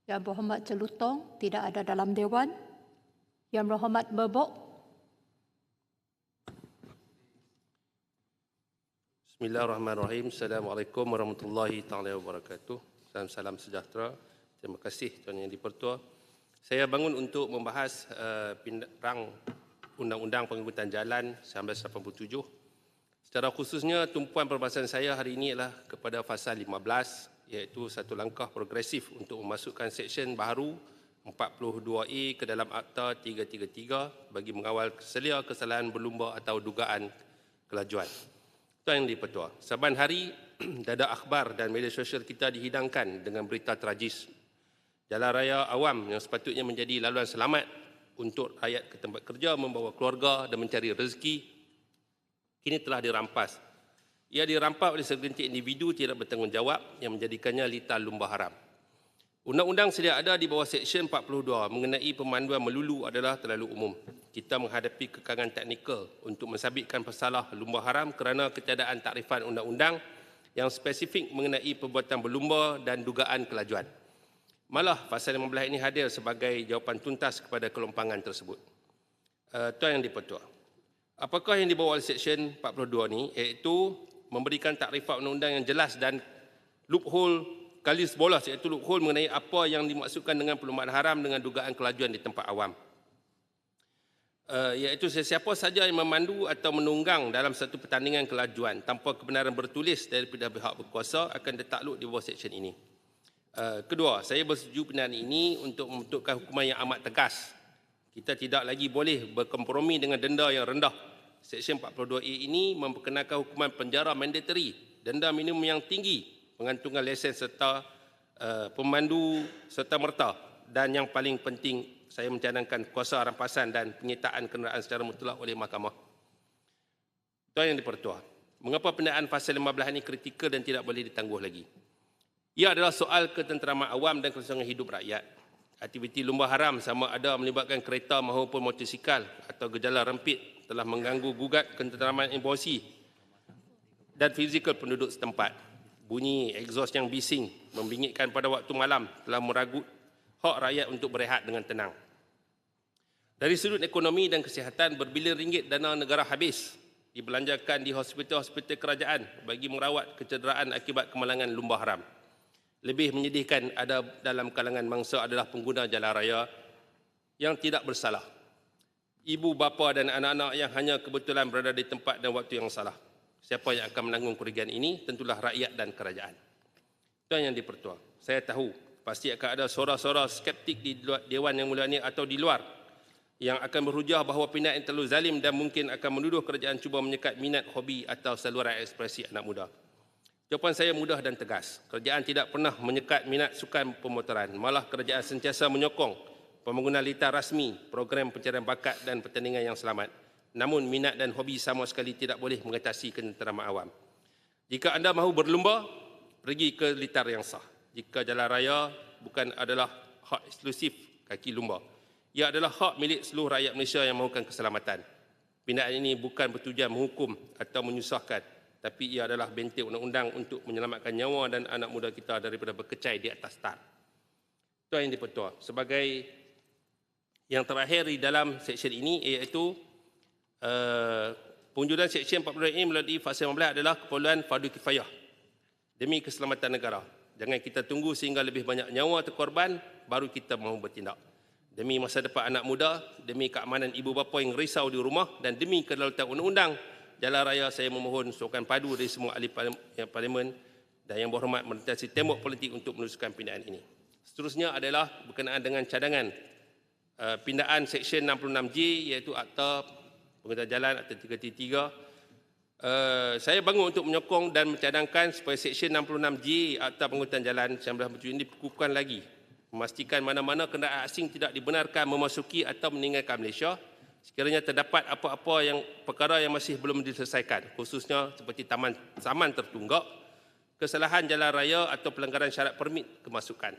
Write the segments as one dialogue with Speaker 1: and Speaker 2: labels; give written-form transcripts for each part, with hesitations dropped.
Speaker 1: Yang Berhormat Celutong tidak ada dalam Dewan. Yang Berhormat Merbok.
Speaker 2: Bismillahirrahmanirrahim. Assalamualaikum warahmatullahi taala wabarakatuh. Salam sejahtera. Terima kasih Tuan Yang di-Pertua. Saya bangun untuk membahas rang Undang-Undang Pengangkutan Jalan 1987. Secara khususnya tumpuan perbahasan saya hari ini adalah kepada fasal 15, iaitu satu langkah progresif untuk memasukkan seksyen baru 42A ke dalam Akta 333 bagi mengawal selia kesalahan berlumba atau dugaan kelajuan. Tuan Yang di-Pertua, saban hari dada akhbar dan media sosial kita dihidangkan dengan berita tragis. Jalan raya awam yang sepatutnya menjadi laluan selamat untuk rakyat ke tempat kerja, membawa keluarga dan mencari rezeki, kini telah dirampas. Ia dirampas oleh segelintir individu tidak bertanggungjawab yang menjadikannya litar lumba haram. Undang-undang sedia ada di bawah Seksyen 42 mengenai pemanduan melulu adalah terlalu umum. Kita menghadapi kekangan teknikal untuk mensabitkan masalah lumba haram kerana ketiadaan takrifan undang-undang yang spesifik mengenai perbuatan berlumba dan dugaan kelajuan. Malah pasal 15 ini hadir sebagai jawapan tuntas kepada kelompangan tersebut. Tuan Yang di-Pertua, apakah yang dibawa oleh Seksyen 42 ini, iaitu memberikan takrifan undang-undang yang jelas dan loophole kalis bolos, iaitu loophole mengenai apa yang dimaksudkan dengan perlumbaan haram dengan dugaan kelajuan di tempat awam. Iaitu sesiapa saja yang memandu atau menunggang dalam satu pertandingan kelajuan tanpa kebenaran bertulis daripada pihak berkuasa akan ditakluk di bawah Seksyen ini. Kedua, saya bersetuju pilihan ini untuk membentukkan hukuman yang amat tegas. Kita tidak lagi boleh berkompromi dengan denda yang rendah. Seksyen 42A ini memperkenalkan hukuman penjara mandatory, denda minimum yang tinggi, pengantungan lesen serta pemandu serta merta, dan yang paling penting saya mencadangkan kuasa rampasan dan penyitaan kenderaan secara mutlak oleh mahkamah. Tuan Yang di-Pertua, mengapa pindaan pasal 15 ini kritikal dan tidak boleh ditangguh lagi? Ia adalah soal ketenteraman awam dan kelangsungan hidup rakyat. Aktiviti lumba haram sama ada melibatkan kereta maupun motosikal atau gejala rempit telah mengganggu gugat ketenteraman emosi dan fizikal penduduk setempat. Bunyi exhaust yang bising, membingitkan pada waktu malam telah meragut hak rakyat untuk berehat dengan tenang. Dari sudut ekonomi dan kesihatan, berbilion ringgit dana negara habis dibelanjakan di hospital-hospital kerajaan bagi merawat kecederaan akibat kemalangan lumba haram. Lebih menyedihkan ada dalam kalangan mangsa adalah pengguna jalan raya yang tidak bersalah. Ibu bapa dan anak-anak yang hanya kebetulan berada di tempat dan waktu yang salah. Siapa yang akan menanggung kerugian ini? Tentulah rakyat dan kerajaan. Tuan Yang di-Pertua, saya tahu pasti akan ada suara-suara skeptik di Dewan Yang Mulia ini atau di luar yang akan berhujah bahawa pindaan terlalu zalim dan mungkin akan menuduh kerajaan cuba menyekat minat hobi atau saluran ekspresi anak muda. Jawapan saya mudah dan tegas. Kerajaan tidak pernah menyekat minat sukan pemotoran. Malah kerajaan sentiasa menyokong pembangunan litar rasmi, program pencarian bakat dan pertandingan yang selamat. Namun minat dan hobi sama sekali tidak boleh mengatasi ketenteraman awam. Jika anda mahu berlumba, pergi ke litar yang sah. Jika jalan raya bukan adalah hak eksklusif kaki lumba, ia adalah hak milik seluruh rakyat Malaysia yang mahukan keselamatan. Pindaan ini bukan bertujuan menghukum atau menyusahkan, tapi ia adalah benteng undang-undang untuk menyelamatkan nyawa dan anak muda kita daripada berkecai di atas tar. Tuan Yang di-Pertua, sebagai yang terakhir di dalam seksyen ini, iaitu pengujudan Seksyen 42 ini melalui fasa 15 adalah keperluan fardu kifayah demi keselamatan negara. Jangan kita tunggu sehingga lebih banyak nyawa terkorban baru kita mahu bertindak. Demi masa depan anak muda, demi keamanan ibu bapa yang risau di rumah dan demi kedaulatan undang-undang jalan raya, saya memohon sokongan padu dari semua ahli parlimen dan yang berhormat merentasi tembok politik untuk meneruskan pindaan ini. Seterusnya adalah berkenaan dengan cadangan pindaan Seksyen 66J, iaitu Akta Pengangkutan Jalan Akta 333. Saya bangun untuk menyokong dan mencadangkan supaya Seksyen 66J Akta Pengangkutan Jalan 1977 ini dikukuhkan lagi, memastikan mana-mana kenderaan asing tidak dibenarkan memasuki atau meninggalkan Malaysia sekiranya terdapat apa-apa yang perkara yang masih belum diselesaikan, khususnya seperti saman tertunggak, kesalahan jalan raya atau pelanggaran syarat permit kemasukan.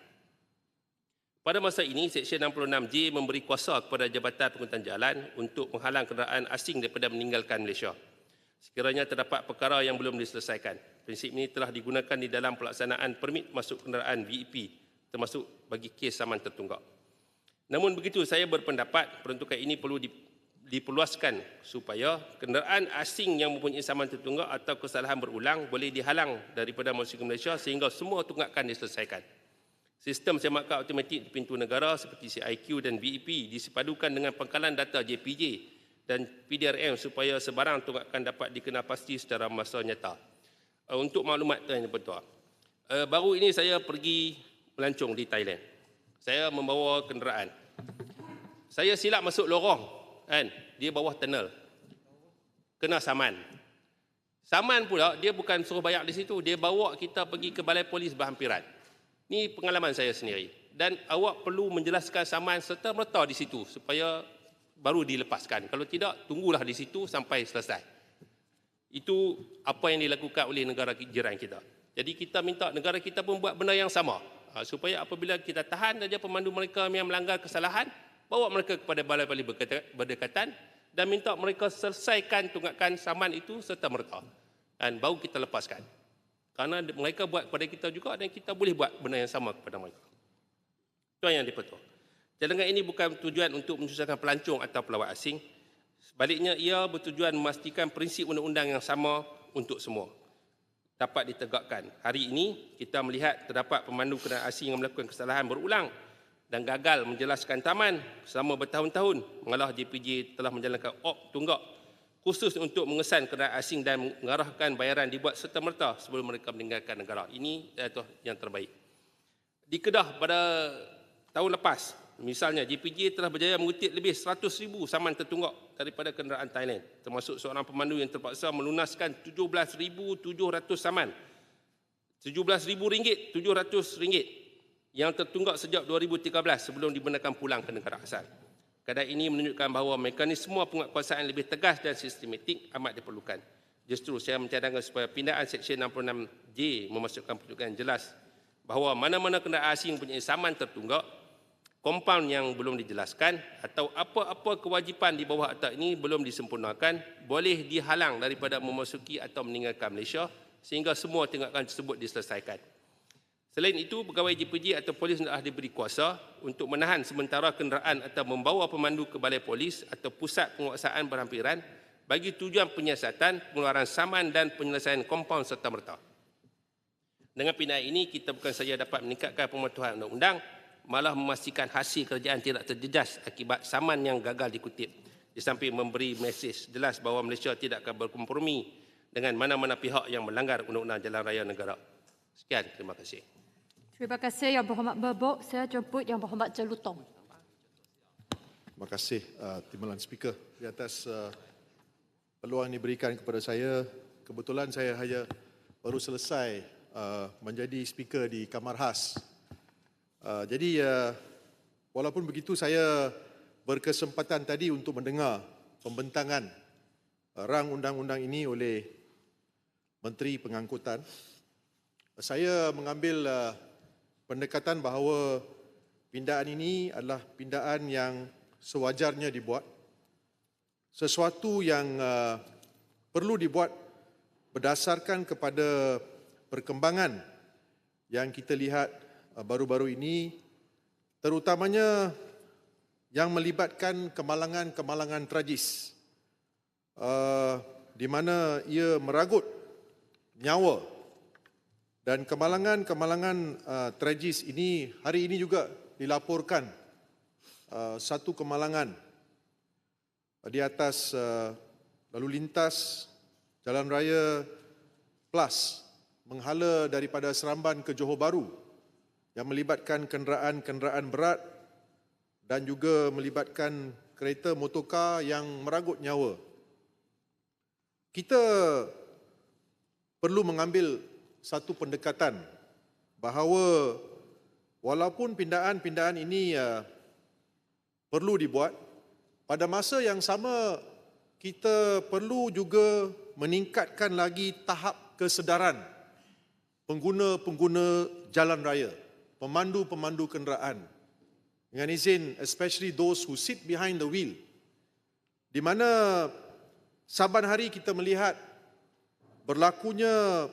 Speaker 2: Pada masa ini, Seksyen 66J memberi kuasa kepada Jabatan Pengangkutan Jalan untuk menghalang kenderaan asing daripada meninggalkan Malaysia sekiranya terdapat perkara yang belum diselesaikan. Prinsip ini telah digunakan di dalam pelaksanaan permit masuk kenderaan VIP termasuk bagi kes saman tertunggak. Namun begitu, saya berpendapat peruntukan ini perlu diperluaskan supaya kenderaan asing yang mempunyai saman tertunggak atau kesalahan berulang boleh dihalang daripada memasuki Malaysia sehingga semua tunggakan diselesaikan. Sistem semak kad automatik di pintu negara seperti CIQ dan VEP disepadukan dengan pangkalan data JPJ dan PDRM supaya sebarang tunggakan dapat dikenal pasti secara masa nyata. Untuk maklumat Tuan Yang Bertuah, baru ini saya pergi melancong di Thailand. Saya membawa kenderaan. Saya silap masuk lorong, kan? Dia bawah tunnel. Kena saman. Saman pula dia bukan suruh bayar di situ, dia bawa kita pergi ke balai polis berhampiran. Ini pengalaman saya sendiri. Dan awak perlu menjelaskan saman serta merta di situ supaya baru dilepaskan. Kalau tidak, tunggulah di situ sampai selesai. Itu apa yang dilakukan oleh negara jiran kita. Jadi kita minta negara kita pun buat benda yang sama. Supaya apabila kita tahan saja pemandu mereka yang melanggar kesalahan, bawa mereka kepada balai-balai berdekatan dan minta mereka selesaikan tunggakan saman itu serta merta. Dan baru kita lepaskan. Kerana mereka buat kepada kita juga dan kita boleh buat benda yang sama kepada mereka. Tuan Yang di-Pertuah, cadangan ini bukan bertujuan untuk menyusahkan pelancong atau pelawat asing. Sebaliknya, ia bertujuan memastikan prinsip undang-undang yang sama untuk semua dapat ditegakkan. Hari ini, kita melihat terdapat pemandu kenderaan asing yang melakukan kesalahan berulang dan gagal menjelaskan taman selama bertahun-tahun. Mengalah JPJ telah menjalankan op tunggak khusus untuk mengesan kenderaan asing dan mengarahkan bayaran dibuat serta-merta sebelum mereka meninggalkan negara. Ini yang terbaik. Di Kedah pada tahun lepas, misalnya JPJ telah berjaya mengutip lebih 100,000 saman tertunggak daripada kenderaan Thailand, termasuk seorang pemandu yang terpaksa melunaskan 17,700 saman. RM17,700 yang tertunggak sejak 2013 sebelum dibenarkan pulang ke negara asal. Keadaan ini menunjukkan bahawa mekanisme penguatkuasaan lebih tegas dan sistematik amat diperlukan. Justru saya mencadangkan supaya pindaan Seksyen 66J memasukkan penunjukan jelas bahawa mana-mana kenderaan asing mempunyai saman tertunggak, kompaun yang belum dijelaskan atau apa-apa kewajipan di bawah akta ini belum disempurnakan, boleh dihalang daripada memasuki atau meninggalkan Malaysia sehingga semua tunggakan tersebut diselesaikan. Selain itu, pegawai JPJ atau polis telah diberi kuasa untuk menahan sementara kenderaan atau membawa pemandu ke balai polis atau pusat penguasaan berhampiran bagi tujuan penyiasatan, pengeluaran saman dan penyelesaian kompaun serta-merta. Dengan pindaan ini, kita bukan saja dapat meningkatkan pematuhan undang-undang, malah memastikan hasil kerjaan tidak terjejas akibat saman yang gagal dikutip. Di samping memberi mesej jelas bahawa Malaysia tidak akan berkompromi dengan mana-mana pihak yang melanggar undang-undang jalan raya negara. Sekian, terima kasih.
Speaker 1: Terima kasih Yang Berhormat Berbok. Saya jemput Yang Berhormat Jelutong.
Speaker 3: Terima kasih Timbalan Speaker di atas peluang yang diberikan kepada saya. Kebetulan saya hanya baru selesai menjadi speaker di Kamar Khas. Jadi walaupun begitu saya berkesempatan tadi untuk mendengar pembentangan rang undang-undang ini oleh Menteri Pengangkutan. Saya mengambil pendekatan bahawa pindaan ini adalah pindaan yang sewajarnya dibuat. Sesuatu yang perlu dibuat berdasarkan kepada perkembangan yang kita lihat baru-baru ini, terutamanya yang melibatkan kemalangan-kemalangan tragis di mana ia meragut nyawa. Dan kemalangan-kemalangan tragis ini hari ini juga dilaporkan satu kemalangan di atas lalu lintas Jalan Raya Plus menghala daripada Seremban ke Johor Bahru yang melibatkan kenderaan-kenderaan berat dan juga melibatkan kereta motorkar yang meragut nyawa. Kita perlu mengambil satu pendekatan bahawa walaupun pindaan-pindaan ini perlu dibuat, pada masa yang sama kita perlu juga meningkatkan lagi tahap kesedaran pengguna-pengguna jalan raya, pemandu-pemandu kenderaan. Dengan izin, especially those who sit behind the wheel, di mana saban hari kita melihat berlakunya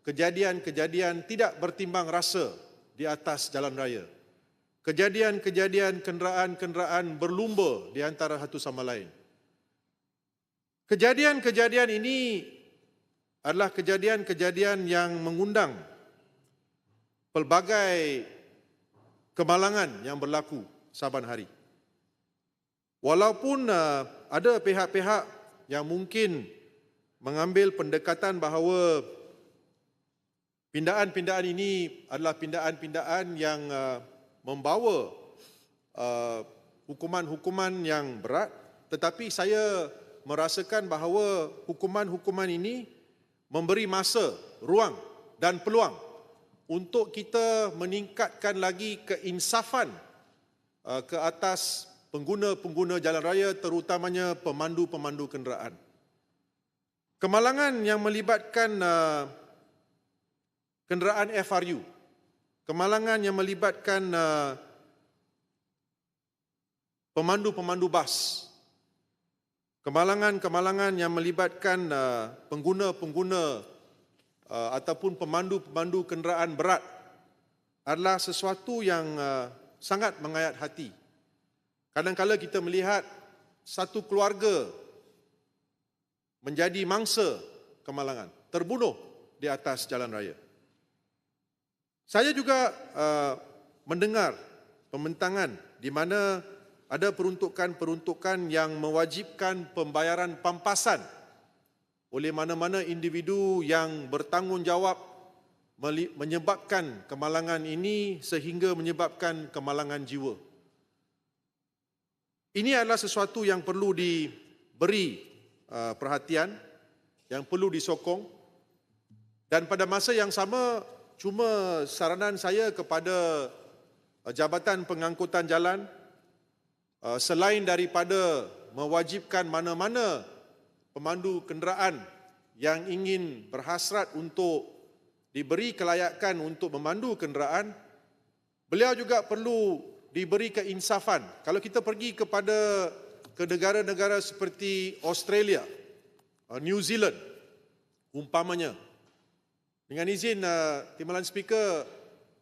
Speaker 3: kejadian-kejadian tidak bertimbang rasa di atas jalan raya. Kejadian-kejadian kenderaan-kenderaan berlumba di antara satu sama lain. Kejadian-kejadian ini adalah kejadian-kejadian yang mengundang pelbagai kemalangan yang berlaku saban hari. Walaupun ada pihak-pihak yang mungkin mengambil pendekatan bahawa pindaan-pindaan ini adalah pindaan-pindaan yang membawa hukuman-hukuman yang berat, tetapi saya merasakan bahawa hukuman-hukuman ini memberi masa, ruang dan peluang untuk kita meningkatkan lagi keinsafan ke atas pengguna-pengguna jalan raya, terutamanya pemandu-pemandu kenderaan. Kemalangan yang melibatkan kenderaan FRU, kemalangan yang melibatkan pemandu-pemandu bas, kemalangan-kemalangan yang melibatkan pengguna-pengguna ataupun pemandu-pemandu kenderaan berat adalah sesuatu yang sangat mengayat hati. Kadang-kadang kita melihat satu keluarga menjadi mangsa kemalangan, terbunuh di atas jalan raya. Saya juga mendengar pembentangan di mana ada peruntukan-peruntukan yang mewajibkan pembayaran pampasan oleh mana-mana individu yang bertanggungjawab menyebabkan kemalangan ini sehingga menyebabkan kemalangan jiwa. Ini adalah sesuatu yang perlu diberi perhatian, yang perlu disokong, dan pada masa yang sama cuma saranan saya kepada Jabatan Pengangkutan Jalan, selain daripada mewajibkan mana-mana pemandu kenderaan yang ingin berhasrat untuk diberi kelayakan untuk memandu kenderaan, beliau juga perlu diberi keinsafan. Kalau kita pergi ke negara-negara seperti Australia, New Zealand, umpamanya, dengan izin Timbalan Speaker,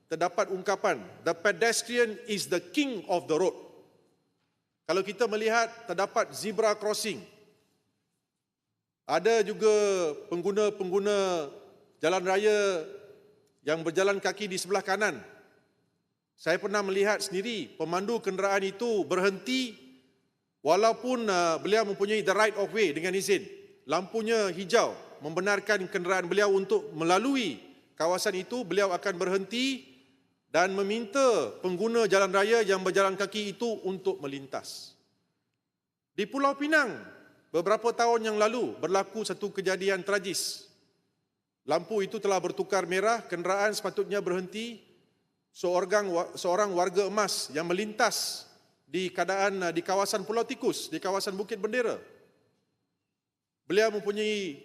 Speaker 3: terdapat ungkapan, the pedestrian is the king of the road. Kalau kita melihat terdapat zebra crossing, ada juga pengguna-pengguna jalan raya yang berjalan kaki di sebelah kanan. Saya pernah melihat sendiri pemandu kenderaan itu berhenti walaupun beliau mempunyai the right of way dengan izin. Lampunya hijau membenarkan kenderaan beliau untuk melalui kawasan itu, beliau akan berhenti dan meminta pengguna jalan raya yang berjalan kaki itu untuk melintas. Di Pulau Pinang, beberapa tahun yang lalu berlaku satu kejadian tragis. Lampu itu telah bertukar merah, kenderaan sepatutnya berhenti. Seorang warga emas yang melintas di kawasan Pulau Tikus, di kawasan Bukit Bendera. Beliau mempunyai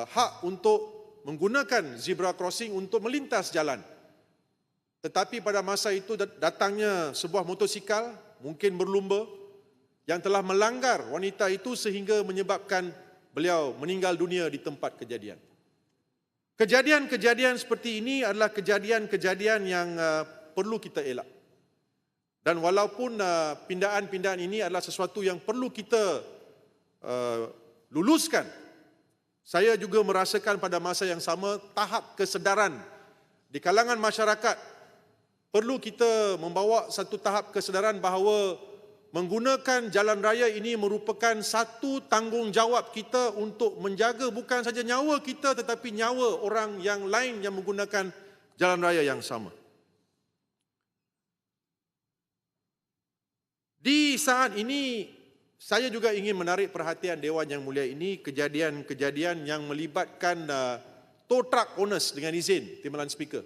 Speaker 3: hak untuk menggunakan zebra crossing untuk melintas jalan. Tetapi pada masa itu datangnya sebuah motosikal, mungkin berlumba, yang telah melanggar wanita itu sehingga menyebabkan beliau meninggal dunia di tempat kejadian. Kejadian-kejadian seperti ini adalah kejadian-kejadian yang perlu kita elak. Dan walaupun pindaan-pindaan ini adalah sesuatu yang perlu kita luluskan, saya juga merasakan pada masa yang sama tahap kesedaran di kalangan masyarakat. Perlu kita membawa satu tahap kesedaran bahawa menggunakan jalan raya ini merupakan satu tanggungjawab kita untuk menjaga bukan saja nyawa kita tetapi nyawa orang yang lain yang menggunakan jalan raya yang sama. Di saat ini, saya juga ingin menarik perhatian Dewan Yang Mulia ini kejadian-kejadian yang melibatkan tow truck owners dengan izin Timbalan Speaker.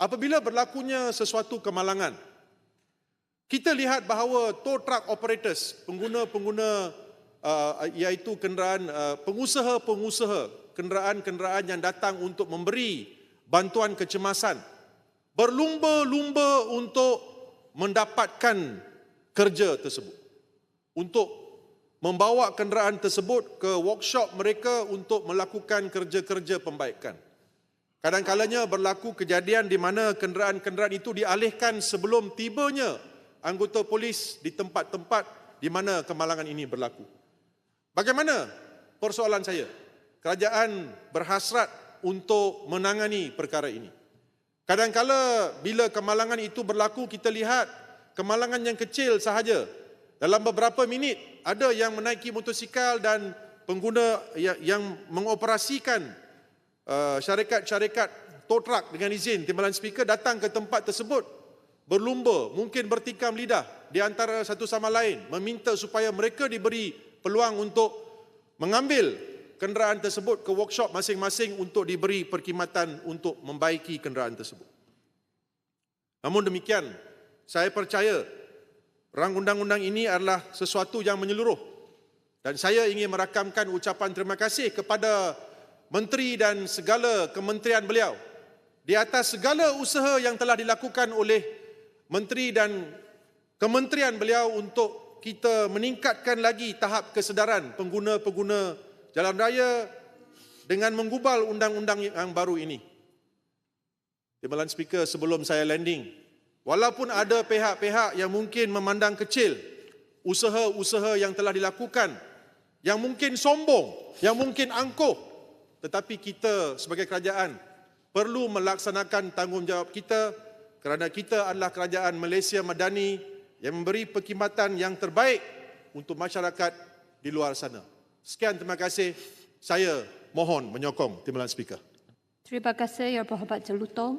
Speaker 3: Apabila berlakunya sesuatu kemalangan, kita lihat bahawa tow truck operators, pengguna-pengguna iaitu kenderaan pengusaha-pengusaha kenderaan-kenderaan yang datang untuk memberi bantuan kecemasan, berlumba-lumba untuk mendapatkan kerja tersebut, untuk membawa kenderaan tersebut ke workshop mereka untuk melakukan kerja-kerja pembaikan. Kadang-kalanya berlaku kejadian di mana kenderaan-kenderaan itu dialihkan sebelum tibanya anggota polis di tempat-tempat di mana kemalangan ini berlaku. Bagaimana persoalan saya? Kerajaan berhasrat untuk menangani perkara ini. Kadang-kala bila kemalangan itu berlaku, kita lihat kemalangan yang kecil sahaja. Dalam beberapa minit, ada yang menaiki motosikal dan pengguna yang mengoperasikan syarikat-syarikat tow truck dengan izin timbalan speaker datang ke tempat tersebut, berlumba, mungkin bertikam lidah di antara satu sama lain, meminta supaya mereka diberi peluang untuk mengambil kenderaan tersebut ke workshop masing-masing untuk diberi perkhidmatan untuk membaiki kenderaan tersebut. Namun demikian, saya percaya rang undang-undang ini adalah sesuatu yang menyeluruh dan saya ingin merakamkan ucapan terima kasih kepada Menteri dan segala kementerian beliau di atas segala usaha yang telah dilakukan oleh Menteri dan kementerian beliau untuk kita meningkatkan lagi tahap kesedaran pengguna-pengguna jalan raya dengan menggubal undang-undang yang baru ini. Timbalan speaker, sebelum saya landing, walaupun ada pihak-pihak yang mungkin memandang kecil usaha-usaha yang telah dilakukan, yang mungkin sombong, yang mungkin angkuh, tetapi kita sebagai kerajaan perlu melaksanakan tanggungjawab kita kerana kita adalah kerajaan Malaysia Madani yang memberi perkhidmatan yang terbaik untuk masyarakat di luar sana. Sekian, terima kasih. Saya mohon menyokong timbalan speaker.
Speaker 1: Terima kasih Yang Berhormat Jelutong.